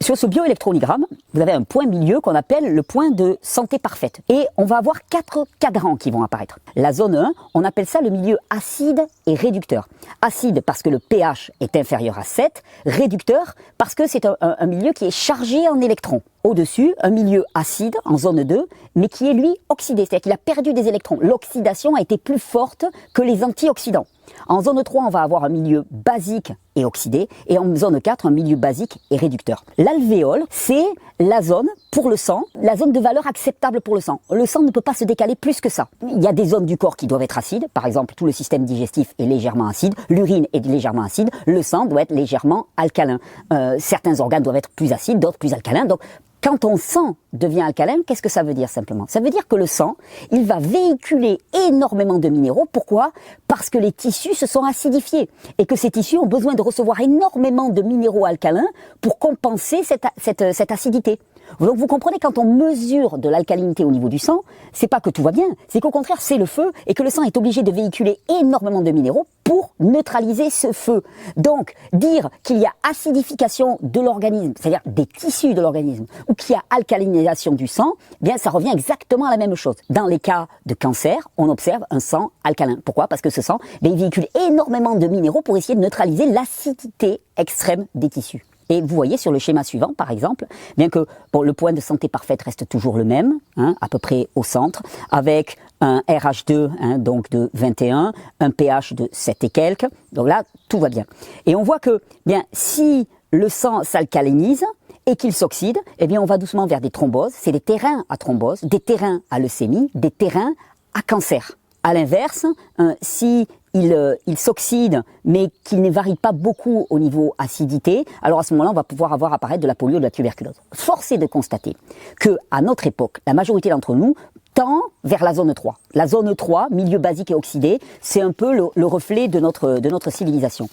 Sur ce bioélectroliogramme, vous avez un point milieu qu'on appelle le point de santé parfaite. Et on va avoir 4 cadrans qui vont apparaître. La zone 1, on appelle ça le milieu acide et réducteur. Acide parce que le pH est inférieur à 7, réducteur parce que c'est un milieu qui est chargé en électrons. Au-dessus, un milieu acide en zone 2, mais qui est lui oxydé, c'est-à-dire qu'il a perdu des électrons. L'oxydation a été plus forte que les antioxydants. En zone 3, on va avoir un milieu basique et oxydé, et en zone 4, un milieu basique et réducteur. L'alvéole, c'est la zone pour le sang, la zone de valeur acceptable pour le sang. Le sang ne peut pas se décaler plus que ça. Il y a des zones du corps qui doivent être acides, par exemple, tout le système digestif est légèrement acide, l'urine est légèrement acide, le sang doit être légèrement alcalin. Certains organes doivent être plus acides, d'autres plus alcalins, donc quand ton sang devient alcalin, qu'est-ce que ça veut dire simplement? Ça veut dire que le sang, il va véhiculer énormément de minéraux. Pourquoi? Parce que les tissus se sont acidifiés et que ces tissus ont besoin de recevoir énormément de minéraux alcalins pour compenser cette acidité. Donc vous comprenez, quand on mesure de l'alcalinité au niveau du sang, c'est pas que tout va bien, c'est qu'au contraire c'est le feu et que le sang est obligé de véhiculer énormément de minéraux pour neutraliser ce feu. Donc dire qu'il y a acidification de l'organisme, c'est-à-dire des tissus de l'organisme, ou qu'il y a alcalinisation du sang, eh bien ça revient exactement à la même chose. Dans les cas de cancer, on observe un sang alcalin. Pourquoi? Parce que ce sang, il véhicule énormément de minéraux pour essayer de neutraliser l'acidité extrême des tissus. Et vous voyez sur le schéma suivant, par exemple, bien que le point de santé parfaite reste toujours le même, à peu près au centre, avec un RH2 donc de 21, un pH de 7 et quelques. Donc là, tout va bien. Et on voit que bien si le sang s'alcalinise et qu'il s'oxyde, eh bien on va doucement vers des thromboses. C'est des terrains à thrombose, des terrains à leucémie, des terrains à cancer. À l'inverse, si il s'oxyde, mais qu'il ne varie pas beaucoup au niveau acidité, alors à ce moment-là, on va pouvoir avoir apparaître de la polio, de la tuberculose. Force est de constater que, à notre époque, la majorité d'entre nous tend vers la zone 3. La zone 3, milieu basique et oxydé, c'est un peu le reflet de notre civilisation.